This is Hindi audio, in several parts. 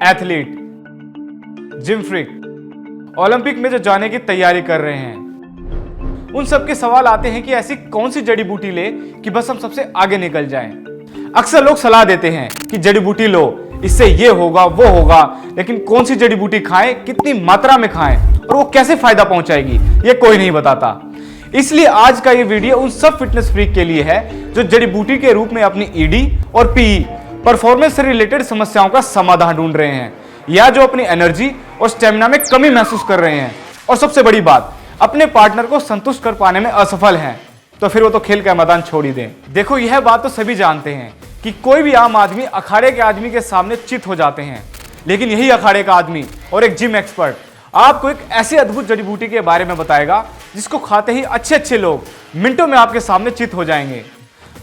एथलीट, जिम फ्रीक, ओलंपिक में जो जाने की तैयारी कर रहे हैं, उन सब के सवाल आते हैं कि ऐसी कौन सी जड़ी बूटी ले कि बस हम सबसे आगे निकल जाएं। अक्सर लोग सलाह देते हैं कि जड़ी बूटी लो, इससे ये होगा वो होगा, लेकिन कौन सी जड़ी बूटी खाएं, कितनी मात्रा में खाएं और वो कैसे फायदा पहुंचाएगी, ये कोई नहीं बताता। इसलिए आज का ये वीडियो उन सब फिटनेस फ्रीक के लिए है जो जड़ी बूटी के रूप में अपनी ईडी और पीई परफॉर्मेंस से रिलेटेड समस्याओं का समाधान ढूंढ रहे हैं, या जो अपनी एनर्जी और स्टेमिना में कमी महसूस कर रहे हैं और सबसे बड़ी बात, अपने पार्टनर को संतुष्ट कर पाने में असफल हैं। तो फिर वो तो खेल का मैदान छोड़ ही दें। देखो, यह बात तो सभी जानते हैं कि कोई भी आम आदमी अखाड़े के आदमी के सामने चित हो जाते हैं, लेकिन यही अखाड़े का आदमी और एक जिम एक्सपर्ट आपको एक ऐसी अद्भुत जड़ी बूटी के बारे में बताएगा जिसको खाते ही अच्छे लोग मिनटों में आपके सामने चित हो जाएंगे।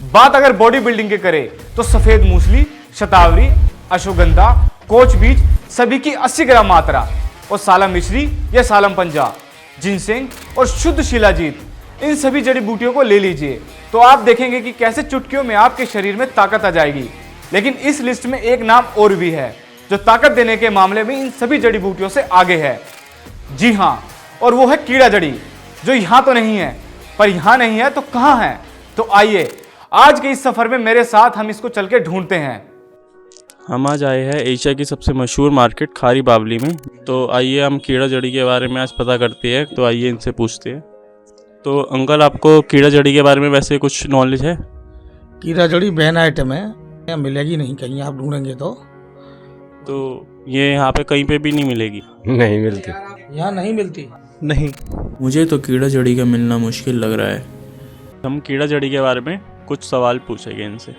बात अगर बॉडी बिल्डिंग के करे तो सफेद मूसली, शतावरी, अश्वगंधा, कोच बीज सभी की 80 ग्राम मात्रा, और सालम मिश्री या सालम पंजा, जिनसेंग और शुद्ध शिलाजीत, इन सभी जड़ी बूटियों को ले लीजिए तो आप देखेंगे कि कैसे चुटकियों में आपके शरीर में ताकत आ जाएगी। लेकिन इस लिस्ट में एक नाम और भी है जो ताकत देने के मामले में इन सभी जड़ी बूटियों से आगे है। जी हाँ, और वो है कीड़ा जड़ी, जो यहां तो नहीं है, पर यहां नहीं है तो कहां है। तो आइए आज के इस सफर में मेरे साथ हम इसको चल के ढूंढते हैं। हम आज आए हैं एशिया की सबसे मशहूर मार्केट खारी बावली में। तो आइए हम कीड़ा जड़ी के बारे में आज पता करते हैं। तो आइए इनसे पूछते हैं। तो अंकल, आपको कीड़ा जड़ी के बारे में वैसे कुछ नॉलेज है? कीड़ा जड़ी बैन आइटम है, यहाँ मिलेगी नहीं, कहीं आप ढूंढेंगे तो ये यहाँ पे कहीं पे भी नहीं मिलेगी? नहीं मिलती। यहाँ नहीं मिलती। नहीं, मुझे तो कीड़ा जड़ी का मिलना मुश्किल लग रहा है। हम कीड़ा जड़ी के बारे में कुछ सवाल पूछेंगे इनसे।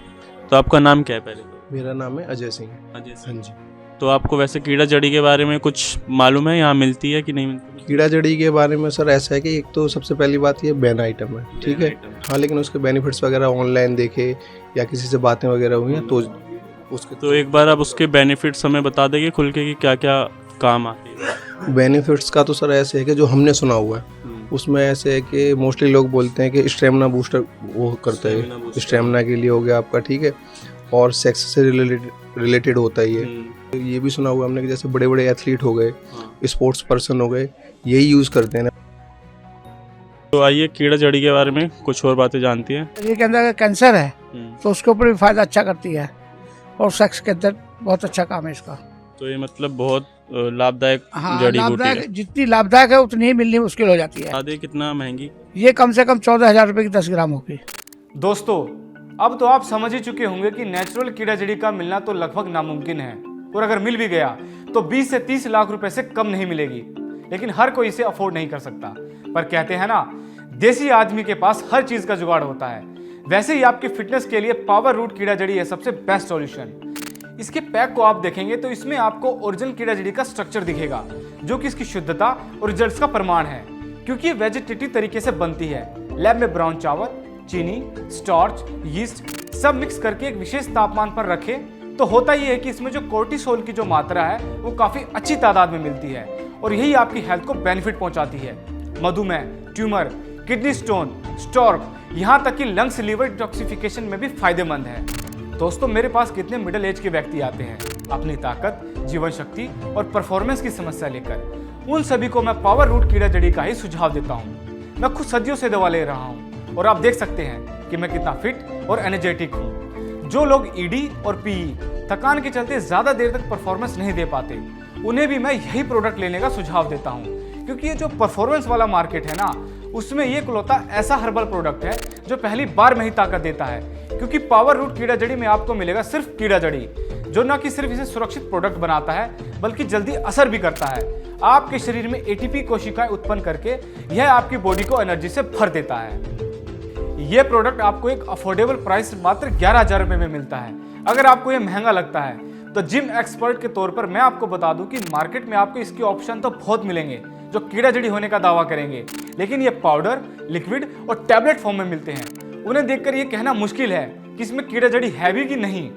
तो आपका नाम क्या है पहले? मेरा नाम है अजय सिंह। अजय हाँ सिंह। जी। तो आपको वैसे कीड़ा जड़ी के बारे में कुछ मालूम है, यहाँ मिलती है कि नहीं मिलती? कीड़ा जड़ी के बारे में सर ऐसा है कि एक तो सबसे पहली बात ये बैन आइटम है, ठीक है। हाँ, लेकिन उसके बेनिफिट्स वगैरह ऑनलाइन देखे या किसी से बातें वगैरह हुई हैं तो उसके तो एक बार आप उसके बेनिफिट्स हमें बता देंगे खुल के कि क्या क्या काम आते हैं? बेनिफिट्स का तो सर ऐसे है कि जो हमने सुना हुआ है उसमें ऐसे है कि मोस्टली लोग बोलते हैं कि स्टेमिना बूस्टर वो करता है, स्टेमिना के लिए हो गया आपका, ठीक है, और सेक्स से रिलेटेड होता है ये भी सुना हुआ हमने कि जैसे बड़े बड़े एथलीट हो गए, स्पोर्ट्स पर्सन हो गए, यही यूज़ करते हैं ना। तो आइए कीड़ा जड़ी के बारे में कुछ और बातें जानती हैं। शरीर के अंदर कैंसर है तो उसके ऊपर भी फायदा अच्छा करती है, और सेक्स के अंदर बहुत अच्छा काम है इसका। तो ये मतलब बहुत लाभदायक हाँ, जड़ी बूटी है। लाभदायक, जितनी लाभदायक है उतनी ही मिलनी मुश्किल हो जाती है। आदि कितना महंगी? ये कम से कम 14,000 रुपए की 10 ग्राम होगी। दोस्तों, अब तो आप समझ ही चुके होंगे कि नेचुरल कीड़ा जड़ी का मिलना तो लगभग नामुमकिन है, और अगर मिल भी गया तो 20 से 30 लाख रुपए से कम नहीं मिलेगी। लेकिन हर कोई इसे अफोर्ड नहीं कर सकता। पर कहते हैं ना, देसी आदमी के पास हर चीज का जुगाड़ होता है। वैसे ही आपकी फिटनेस के लिए पावर रूट कीड़ा जड़ी है सबसे बेस्ट सॉल्यूशन। इसके पैक को आप देखेंगे तो इसमें आपको ओरिजिनल कीड़ा जड़ी का स्ट्रक्चर दिखेगा, जो कि इसकी शुद्धता और रिजल्ट्स का प्रमाण है, क्योंकि ये वेजिटेटिव तरीके से बनती है। लैब में ब्राउन चावल, चीनी, स्टार्च, यीस्ट सब मिक्स करके एक विशेष तापमान पर रखें तो होता ये है कि इसमें जो कोर्टिसोल की जो मात्रा है वो काफी अच्छी तादाद में मिलती है, और यही आपकी हेल्थ को बेनिफिट पहुंचाती है। मधुमेह, ट्यूमर, किडनी स्टोन, स्ट्रोक, यहाँ तक कि लंग्स लिवर डिटॉक्सिफिकेशन में भी फायदेमंद है। दोस्तों, मेरे पास कितने मिडिल एज के व्यक्ति आते हैं अपनी ताकत, जीवन शक्ति और परफॉर्मेंस की समस्या लेकर। उन सभी को मैं पावर रूट कीड़ा जड़ी का ही सुझाव देता हूँ। मैं खुद सदियों से दवा ले रहा हूँ और आप देख सकते हैं कि मैं कितना फिट और एनर्जेटिक हूँ। जो लोग ईडी और पीई थकान के चलते ज्यादा देर तक परफॉर्मेंस नहीं दे पाते, उन्हें भी मैं यही प्रोडक्ट लेने का सुझाव देता हूँ, क्योंकि ये जो परफॉर्मेंस वाला मार्केट है ना, उसमें ये इकलौता ऐसा हर्बल प्रोडक्ट है जो पहली बार में ही ताकत देता है। क्योंकि पावर रूट कीड़ा जड़ी में आपको मिलेगा सिर्फ कीड़ा जड़ी, जो न कि सिर्फ इसे सुरक्षित प्रोडक्ट बनाता है बल्कि जल्दी असर भी करता है। आपके शरीर में एटीपी कोशिकाएं उत्पन्न करके यह आपकी बॉडी को एनर्जी से भर देता है। यह प्रोडक्ट आपको एक अफोर्डेबल प्राइस मात्र 11,000 रुपए में मिलता है। अगर आपको यह महंगा लगता है तो जिम एक्सपर्ट के तौर पर मैं आपको बता दूं कि मार्केट में आपको इसके ऑप्शन तो बहुत मिलेंगे जो कीड़ा जड़ी होने का दावा करेंगे, लेकिन ये पाउडर, लिक्विड और टैबलेट फॉर्म में मिलते हैं। उन्हें देखकर ये कहना मुश्किल है कि इसमें कीड़ा जड़ी है भी कि नहीं।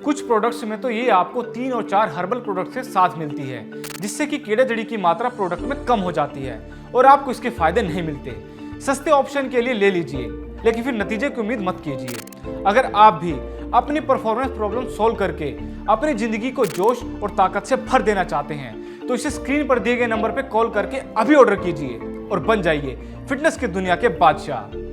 कुछ प्रोडक्ट्स में तो ये आपको 3 और 4 हर्बल प्रोडक्ट के साथ मिलती है, जिससे कि कीड़ा जड़ी की मात्रा प्रोडक्ट में कम हो जाती है और आपको इसके फायदे नहीं मिलते। सस्ते ऑप्शन के लिए ले लीजिए, लेकिन फिर नतीजे की उम्मीद मत कीजिए। अगर आप भी अपनी परफॉर्मेंस प्रॉब्लम सॉल्व करके अपनी जिंदगी को जोश और ताकत से भर देना चाहते हैं तो इसे स्क्रीन पर दिए गए नंबर पर कॉल करके अभी ऑर्डर कीजिए और बन जाइए फिटनेस की दुनिया के बादशाह।